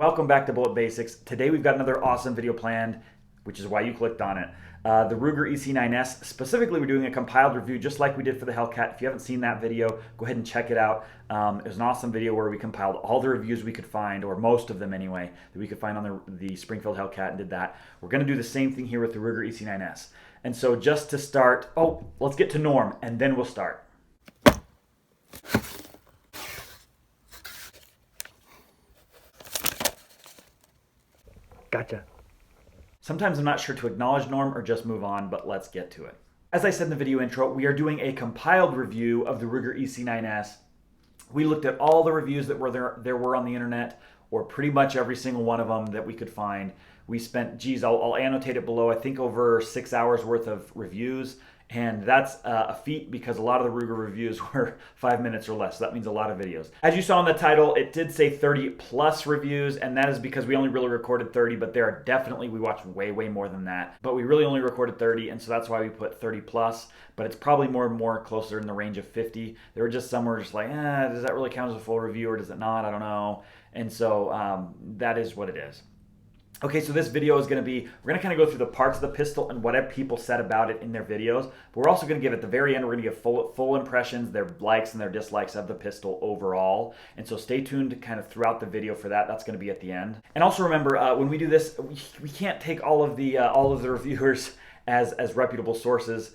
Welcome back to Bullet Basics. Today we've got another awesome video planned, which is why you clicked on it. The Ruger EC9s. Specifically, we're doing a compiled review just like we did for the Hellcat. If you haven't seen that video, go ahead and check it out. It was an awesome video where we compiled all the reviews we could find, or most of them anyway, that we could find on the Springfield Hellcat and did that. We're going to do the same thing here with the Ruger EC9s. And so just to start, let's get to norm and then we'll start. Gotcha. Sometimes I'm not sure to acknowledge norm or just move on, but let's get to it. As I said in the video intro, we are doing a compiled review of the Ruger EC9s. We looked at all the reviews that there were on the internet, or pretty much every single one of them that we could find. We spent, I'll annotate it below, I think over 6 hours worth of reviews. And that's a feat because a lot of the Ruger reviews were 5 minutes or less. So that means a lot of videos. As you saw in the title, it did say 30 plus reviews, and that is because we only really recorded 30, but there are definitely, we watched way more than that. But we really only recorded 30, and so that's why we put 30 plus, but it's probably more closer in the range of 50. There were just some were just like, does that really count as a full review or does it not? I don't know. And so that is what it is. Okay, so this video is going to be, we're going to kind of go through the parts of the pistol and what people said about it in their videos. But we're also going to give, at the very end, we're going to give full impressions, their likes and their dislikes of the pistol overall. And so stay tuned kind of throughout the video for that. That's going to be at the end. And also remember, when we do this, we can't take all of the reviewers as reputable sources.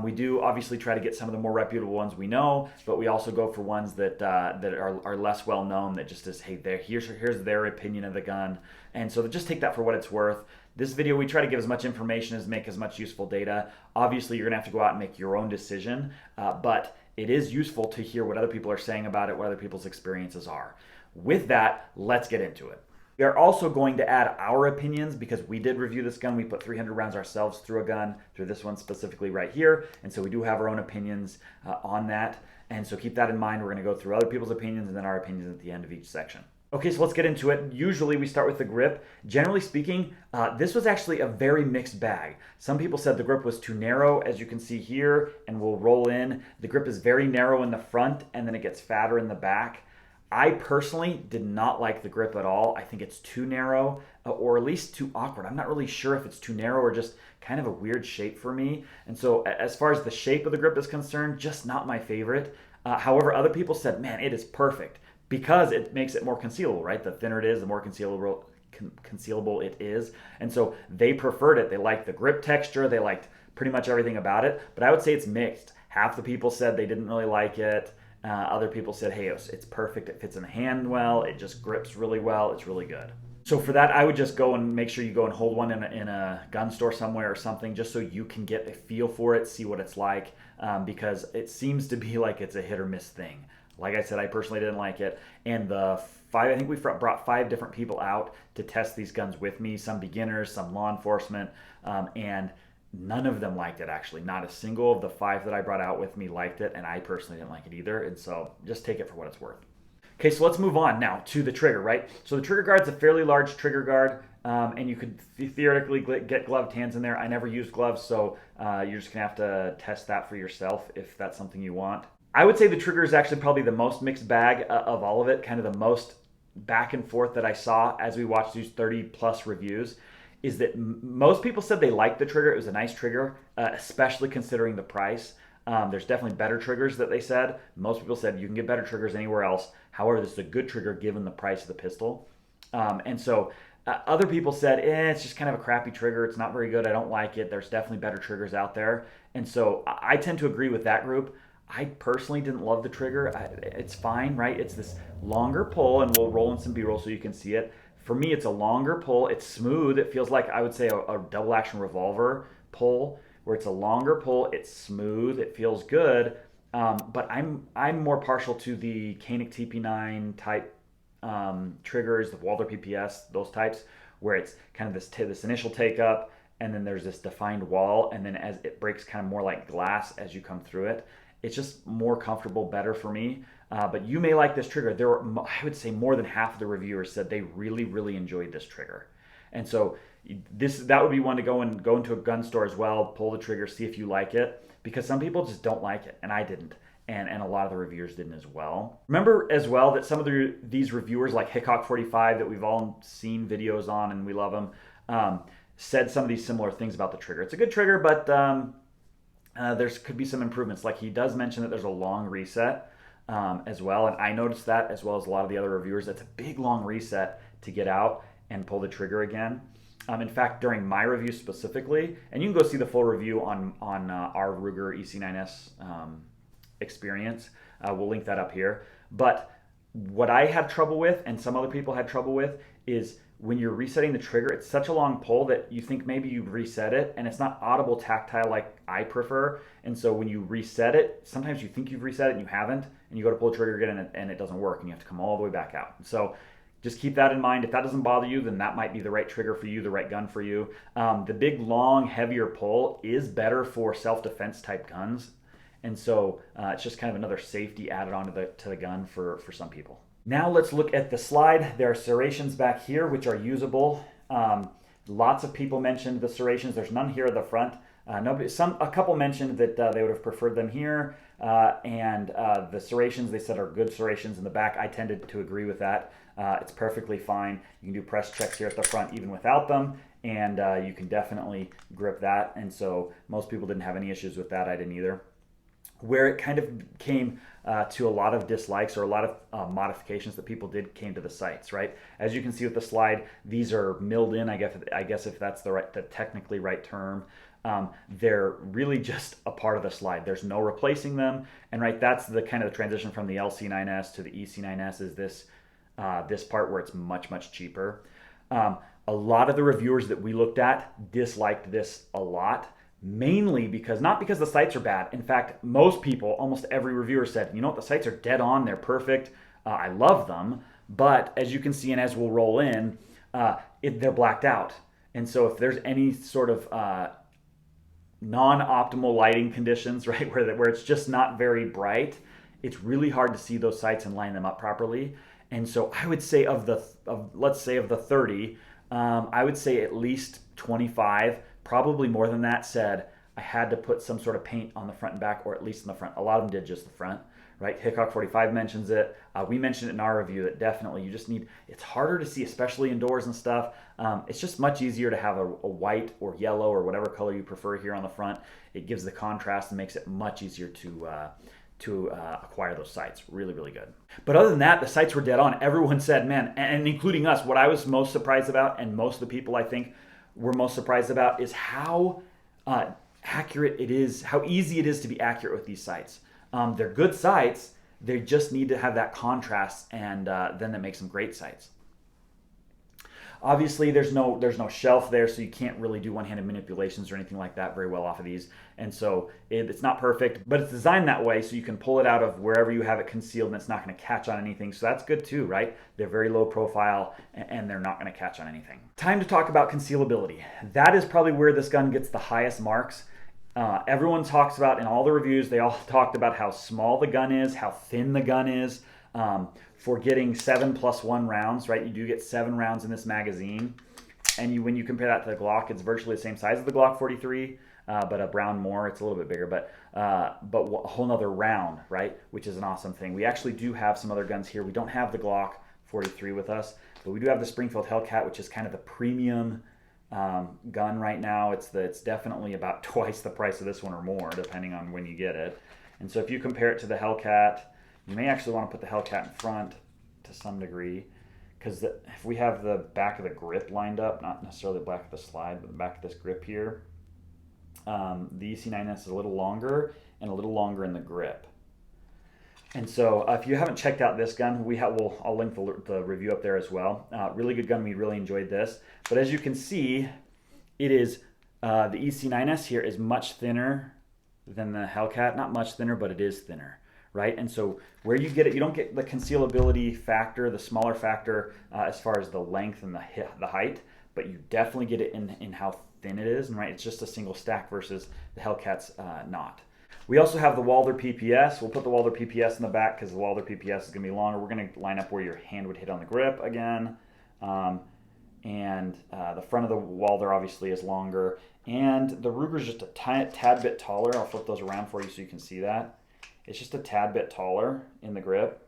We do obviously try to get some of the more reputable ones we know, but we also go for ones that are less well known, that just is, hey, here's their opinion of the gun. And so just take that for what it's worth. This video, we try to give as much information as make as much useful data. Obviously, you're gonna have to go out and make your own decision, but it is useful to hear what other people are saying about it, what other people's experiences are. With that, let's get into it. We are also going to add our opinions because we did review this gun. We put 300 rounds ourselves through a gun, through this one specifically right here. And so we do have our own opinions on that. And so keep that in mind. We're going to go through other people's opinions and then our opinions at the end of each section. Okay, so let's get into it. Usually we start with the grip. Generally speaking, this was actually a very mixed bag. Some people said the grip was too narrow, as you can see here, and we'll roll in. The grip is very narrow in the front and then it gets fatter in the back. I personally did not like the grip at all. I think it's too narrow or at least too awkward. I'm not really sure if it's too narrow or just kind of a weird shape for me. And so as far as the shape of the grip is concerned, just not my favorite. However, other people said, man, it is perfect because it makes it more concealable, right? The thinner it is, the more concealable it is. And so they preferred it. They liked the grip texture. They liked pretty much everything about it. But I would say it's mixed. Half the people said they didn't really like it. Other people said, hey, it's perfect. It fits in the hand well. It just grips really well. It's really good. So for that, I would just go and make sure you go and hold one in a gun store somewhere or something, just so you can get a feel for it, see what it's like, because it seems to be like it's a hit or miss thing. Like I said, I personally didn't like it. And I think we brought 5 different people out to test these guns with me, some beginners, some law enforcement, and none of them liked it, actually. Not a single of the 5 that I brought out with me liked it, and I personally didn't like it either, and so just take it for what it's worth. Okay, so let's move on now to the trigger, right? So the trigger guard's a fairly large trigger guard, and you could theoretically get gloved hands in there. I never used gloves, so you're just gonna have to test that for yourself if that's something you want. I would say the trigger is actually probably the most mixed bag of all of it, kind of the most back and forth that I saw as we watched these 30 plus reviews. Is that most people said they liked the trigger. It was a nice trigger, especially considering the price. There's definitely better triggers that they said. Most people said you can get better triggers anywhere else. However, this is a good trigger given the price of the pistol. And so other people said, it's just kind of a crappy trigger. It's not very good. I don't like it. There's definitely better triggers out there. And so I tend to agree with that group. I personally didn't love the trigger. It's fine, right? It's this longer pull, and we'll roll in some B-roll so you can see it. For me, it's a longer pull. It's smooth. It feels like, I would say, a double action revolver pull, where it's a longer pull. It's smooth. It feels good. But I'm more partial to the Koenig TP9 type triggers, the Walther PPS, those types, where it's kind of this initial take up, and then there's this defined wall, and then as it breaks kind of more like glass as you come through it. It's just more comfortable, better for me. But you may like this trigger. There were, I would say, more than half of the reviewers said they really enjoyed this trigger. And so that would be one to go into a gun store as well, pull the trigger, see if you like it, because some people just don't like it, and I didn't. and a lot of the reviewers didn't as well. Remember as well that some of these reviewers like Hickok45 that we've all seen videos on and we love them, said some of these similar things about the trigger. It's a good trigger, but there could be some improvements. Like he does mention that there's a long reset as well, and I noticed that as well as a lot of the other reviewers. That's a big long reset to get out and pull the trigger again. In fact, during my review specifically, and you can go see the full review on our Ruger EC9s experience. We'll link that up here. But what I had trouble with, and some other people had trouble with, is when you're resetting the trigger, it's such a long pull that you think maybe you've reset it, and it's not audible tactile like I prefer. And so when you reset it, sometimes you think you've reset it and you haven't, and you go to pull the trigger again and it doesn't work, and you have to come all the way back out. So just keep that in mind. If that doesn't bother you, then that might be the right trigger for you, the right gun for you. The big, long, heavier pull is better for self-defense type guns. And so it's just kind of another safety added on to the gun for some people. Now let's look at the slide. There are serrations back here which are usable. Lots of people mentioned the serrations. There's none here at the front. A couple mentioned that they would have preferred them here. And the serrations they said are good serrations in the back. I tended to agree with that. It's perfectly fine. You can do press checks here at the front even without them, and you can definitely grip that. And so most people didn't have any issues with that. I didn't either. Where it kind of came to a lot of dislikes or a lot of modifications that people did came to the sights, right? As you can see with the slide, these are milled in, I guess if that's the technically right term. They're really just a part of the slide. There's no replacing them. And right, that's the kind of the transition from the LC9s to the EC9s is this part where it's much, much cheaper. A lot of the reviewers that we looked at disliked this a lot. Mainly not because the sights are bad. In fact, most people, almost every reviewer said, you know what, the sights are dead on, they're perfect, I love them, but as you can see and as we'll roll in, they're blacked out. And so if there's any sort of non-optimal lighting conditions, right, where it's just not very bright, it's really hard to see those sights and line them up properly. And so I would say let's say of the 30, I would say at least 25, probably more than that, said I had to put some sort of paint on the front and back, or at least in the front. A lot of them did just the front, right? Hickok45 mentions it. We mentioned it in our review that definitely you just need, it's harder to see, especially indoors and stuff. It's just much easier to have a white or yellow or whatever color you prefer here on the front. It gives the contrast and makes it much easier to acquire those sights. Really, really good. But other than that, the sights were dead on. Everyone said, man, and including us, what I was most surprised about, and most of the people I think we're most surprised about, is how accurate it is, how easy it is to be accurate with these sights. They're good sights, they just need to have that contrast, and then that makes them great sights. Obviously, there's no shelf there, so you can't really do one-handed manipulations or anything like that very well off of these. And so it's not perfect, but it's designed that way so you can pull it out of wherever you have it concealed and it's not going to catch on anything. So that's good too, right? They're very low profile and they're not going to catch on anything. Time to talk about concealability. That is probably where this gun gets the highest marks. Everyone talks about, in all the reviews, they all talked about how small the gun is, how thin the gun is. For getting 7+1 rounds, right? You do get 7 rounds in this magazine. And when you compare that to the Glock, it's virtually the same size as the Glock 43, but a round more. It's a little bit bigger, but a whole nother round, right? Which is an awesome thing. We actually do have some other guns here. We don't have the Glock 43 with us, but we do have the Springfield Hellcat, which is kind of the premium gun right now. It's definitely about twice the price of this one or more, depending on when you get it. And so if you compare it to the Hellcat, you may actually want to put the Hellcat in front to some degree, because if we have the back of the grip lined up, not necessarily the back of the slide, but the back of this grip here, the EC9s is a little longer and a little longer in the grip. And so if you haven't checked out this gun, I'll link the review up there as well. Really good gun. We really enjoyed this. But as you can see, it is the EC9s here is much thinner than the Hellcat. Not much thinner, but it is thinner. Right? And so where you get it, you don't get the concealability factor, the smaller factor as far as the length and the height, but you definitely get it in how thin it is. And right, it's just a single stack versus the Hellcat's not. We also have the Walther PPS. We'll put the Walther PPS in the back because the Walther PPS is going to be longer. We're going to line up where your hand would hit on the grip again. And the front of the Walther obviously is longer. And the Ruger's just a tad bit taller. I'll flip those around for you so you can see that. It's just a tad bit taller in the grip.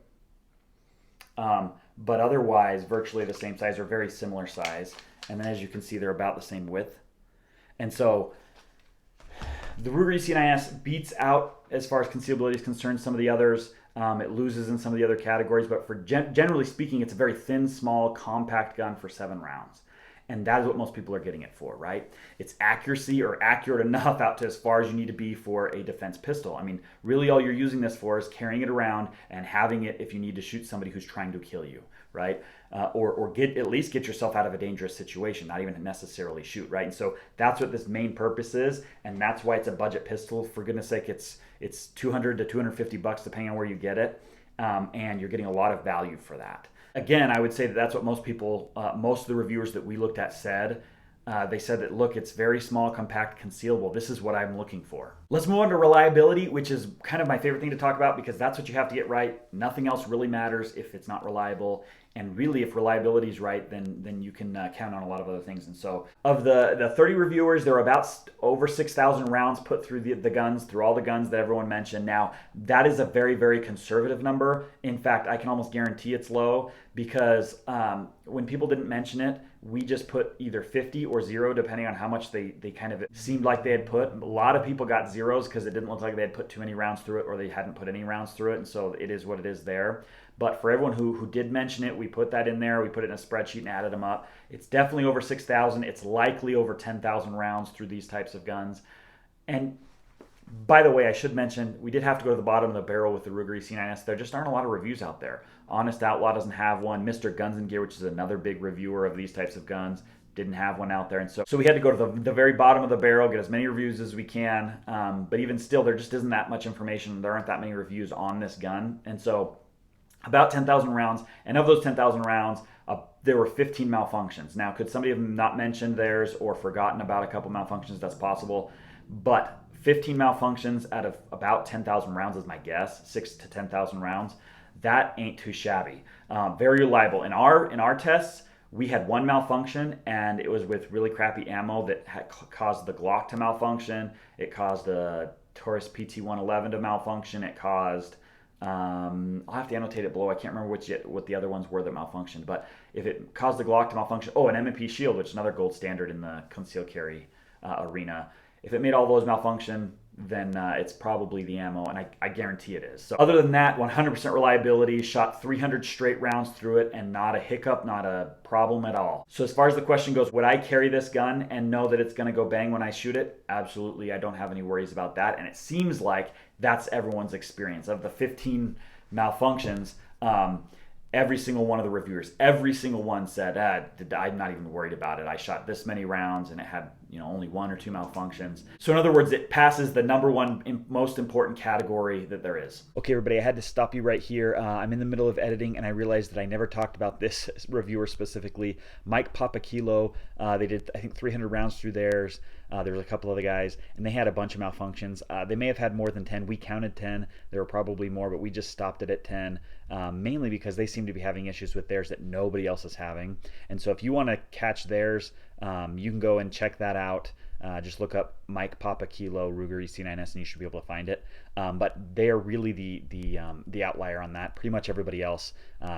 But otherwise, virtually the same size or very similar size. And then as you can see, they're about the same width. And so the Ruger EC9s beats out, as far as concealability is concerned, some of the others. It loses in some of the other categories, but for generally speaking, it's a very thin, small, compact gun for 7 rounds. And that is what most people are getting it for, right? It's accuracy, or accurate enough out to as far as you need to be for a defense pistol. I mean, really all you're using this for is carrying it around and having it if you need to shoot somebody who's trying to kill you, right? Or at least get yourself out of a dangerous situation, not even necessarily shoot, right? And so that's what this main purpose is, and that's why it's a budget pistol. For goodness sake, it's $200 to $250 depending on where you get it, and you're getting a lot of value for that. Again, I would say that that's what most people, most of the reviewers that we looked at said. They said that, look, it's very small, compact, concealable. This is what I'm looking for. Let's move on to reliability, which is kind of my favorite thing to talk about because that's what you have to get right. Nothing else really matters if it's not reliable. And really, if reliability is right, then you can count on a lot of other things. And so of the 30 reviewers, there are about over 6,000 rounds put through the guns, through all the guns that everyone mentioned. Now, that is a very, very conservative number. In fact, I can almost guarantee it's low because when people didn't mention it, we just put either 50 or 0, depending on how much they kind of seemed like they had put. A lot of people got zeros because it didn't look like they had put too many rounds through it, or they hadn't put any rounds through it, and so it is what it is there. But for everyone who did mention it, we put that in there. We put it in a spreadsheet and added them up. It's definitely over 6,000. It's likely over 10,000 rounds through these types of guns. And by the way, I should mention, we did have to go to the bottom of the barrel with the Ruger EC9s. There just aren't a lot of reviews out there. Honest Outlaw doesn't have one. Mr. Guns and Gear, which is another big reviewer of these types of guns, didn't have one out there. And so we had to go to the very bottom of the barrel, get as many reviews as we can. But even still, there just isn't that much information. There aren't that many reviews on this gun. And so about 10,000 rounds. And of those 10,000 rounds, there were 15 malfunctions. Now, could somebody have not mentioned theirs or forgotten about a couple malfunctions? That's possible. But 15 malfunctions out of about 10,000 rounds is my guess, 6,000 to 10,000 rounds. That ain't too shabby. Very reliable. In our tests, we had one malfunction, and it was with really crappy ammo that had caused the Glock to malfunction. It caused a Taurus PT-111 to malfunction. It caused, I'll have to annotate it below. I can't remember what the other ones were that malfunctioned. But if it caused the Glock to malfunction, an M&P shield, which is another gold standard in the concealed carry arena. If it made all those malfunction, then it's probably the ammo, and I guarantee it is. So other than that, 100% reliability, shot 300 straight rounds through it, and not a hiccup, not a problem at all. So as far as the question goes, would I carry this gun and know that it's gonna go bang when I shoot it? Absolutely, I don't have any worries about that, and it seems like that's everyone's experience. Of the 15 malfunctions, every single one of the reviewers, every single one said, I'm not even worried about it. I shot this many rounds and it had only 1 or 2 malfunctions. So in other words, it passes the number one most important category that there is. Okay, everybody, I had to stop you right here. I'm in the middle of editing and I realized that I never talked about this reviewer specifically. Mike Papakilo, they did, I think, 300 rounds through theirs. There was a couple other guys, and they had a bunch of malfunctions. They may have had more than 10. We counted 10. There were probably more, but we just stopped it at 10, mainly because they seem to be having issues with theirs that nobody else is having. And so if you want to catch theirs, you can go and check that out. Just look up Mike Papakilo Ruger EC9s and you should be able to find it. But they are really the outlier on that. Pretty much everybody else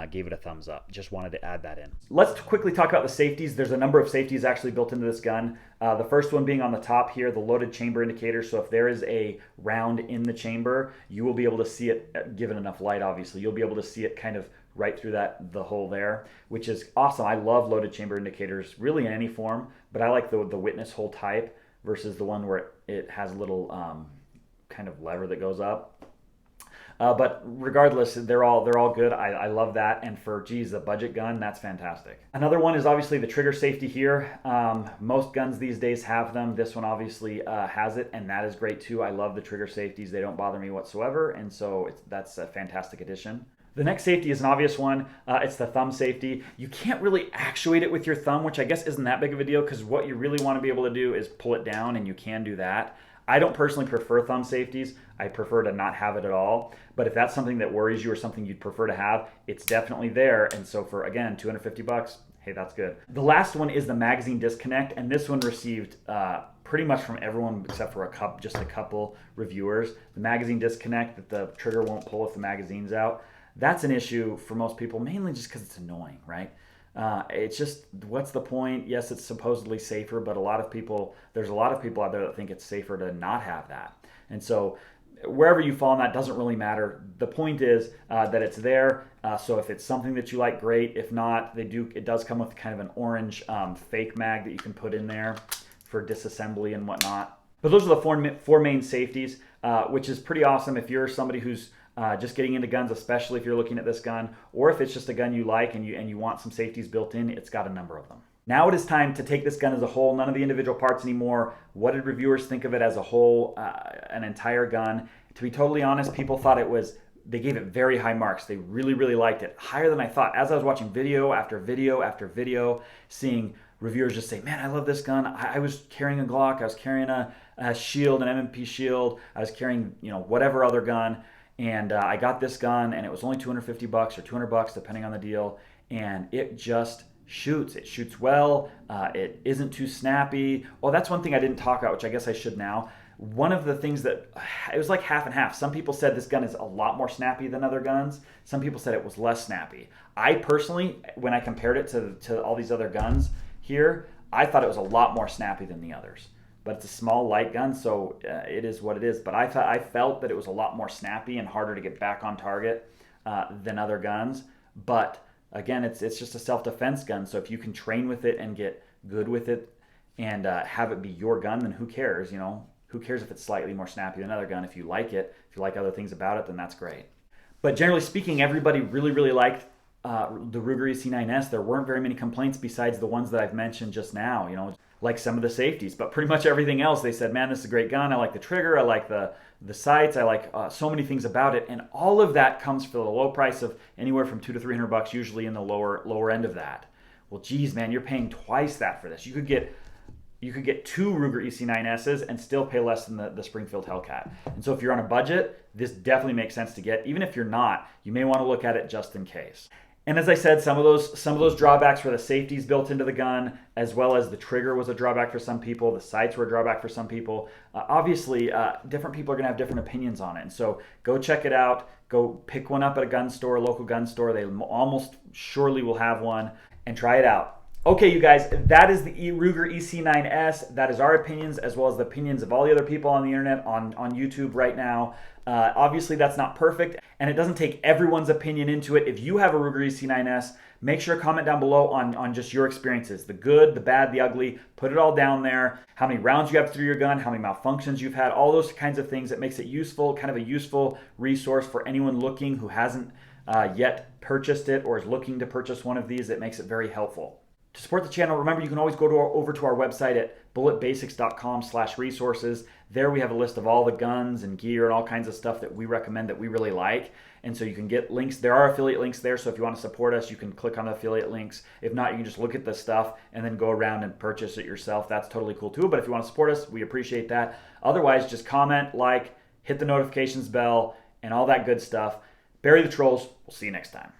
gave it a thumbs up. Just wanted to add that in. Let's quickly talk about the safeties. There's a number of safeties actually built into this gun. The first one being on the top here, the loaded chamber indicator. So if there is a round in the chamber, you will be able to see it, given enough light obviously, you'll be able to see it kind of right through the hole there, which is awesome. I love loaded chamber indicators really in any form, but I like the witness hole type versus the one where it has a little kind of lever that goes up. But regardless, they're all good. I love that, and for the budget gun, that's fantastic. Another one is obviously the trigger safety here. Most guns these days have them. This one obviously has it, and that is great too. I love the trigger safeties. They don't bother me whatsoever, and so that's a fantastic addition. The next safety is an obvious one. It's the thumb safety. You can't really actuate it with your thumb, which I guess isn't that big of a deal because what you really want to be able to do is pull it down, and you can do that. I don't personally prefer thumb safeties. I prefer to not have it at all. But if that's something that worries you or something you'd prefer to have, it's definitely there. And so for, again, $250, hey, that's good. The last one is the magazine disconnect, and this one received pretty much from everyone except for just a couple reviewers. The magazine disconnect, that the trigger won't pull if the magazine's out. That's an issue for most people, mainly just because it's annoying, right? It's just, what's the point? Yes, it's supposedly safer, but there's a lot of people out there that think it's safer to not have that. And so wherever you fall on that doesn't really matter. The point is that it's there. So if it's something that you like, great. If not, it does come with kind of an orange fake mag that you can put in there for disassembly and whatnot. But those are the four main safeties, which is pretty awesome if you're somebody who's just getting into guns, especially if you're looking at this gun, or if it's just a gun you like and you want some safeties built in. It's got a number of them. Now it is time to take this gun as a whole, none of the individual parts anymore. What did reviewers think of it as a whole, an entire gun? To be totally honest, people thought they gave it very high marks. They really, really liked it, higher than I thought. As I was watching video after video after video, seeing reviewers just say, man, I love this gun. I was carrying a Glock, I was carrying a shield, an M&P shield, I was carrying, whatever other gun, and I got this gun, and it was only $250 or $200, depending on the deal, and it just shoots. It shoots well. It isn't too snappy. Well, that's one thing I didn't talk about, which I guess I should now. One of the things it was like half and half. Some people said this gun is a lot more snappy than other guns. Some people said it was less snappy. I personally, when I compared it to all these other guns here, I thought it was a lot more snappy than the others. But it's a small, light gun, so it is what it is. But I felt that it was a lot more snappy and harder to get back on target than other guns. But again, it's just a self-defense gun, so if you can train with it and get good with it and have it be your gun, then who cares, Who cares if it's slightly more snappy than another gun? If you like it, if you like other things about it, then that's great. But generally speaking, everybody really, really liked the Ruger EC9s. There weren't very many complaints besides the ones that I've mentioned just now, like some of the safeties. But pretty much everything else, they said, man, this is a great gun. I like the trigger. I like the sights. I like so many things about it. And all of that comes for the low price of anywhere from $200 to $300, usually in the lower end of that. Well, geez, man, you're paying twice that for this. You could get two Ruger EC9s and still pay less than the Springfield Hellcat. And so if you're on a budget, this definitely makes sense to get. Even if you're not, you may want to look at it just in case. And as I said, some of those drawbacks were the safeties built into the gun, as well as the trigger was a drawback for some people. The sights were a drawback for some people. Obviously, different people are going to have different opinions on it. And so go check it out. Go pick one up at a gun store, a local gun store. They almost surely will have one, and try it out. Okay, you guys, that is the Ruger EC9s. That is our opinions, as well as the opinions of all the other people on the internet, on YouTube right now. Obviously, that's not perfect, and it doesn't take everyone's opinion into it. If you have a Ruger EC9s, make sure to comment down below on just your experiences. The good, the bad, the ugly. Put it all down there. How many rounds you have through your gun, how many malfunctions you've had, all those kinds of things. That makes it useful, kind of a useful resource for anyone looking who hasn't yet purchased it or is looking to purchase one of these. It makes it very helpful. To support the channel, remember you can always go over to our website at bulletbasics.com/resources. There we have a list of all the guns and gear and all kinds of stuff that we recommend that we really like. And so you can get links. There are affiliate links there, so if you want to support us, you can click on the affiliate links. If not, you can just look at the stuff and then go around and purchase it yourself. That's totally cool too. But if you want to support us, we appreciate that. Otherwise, just comment, like, hit the notifications bell, and all that good stuff. Bury the trolls. We'll see you next time.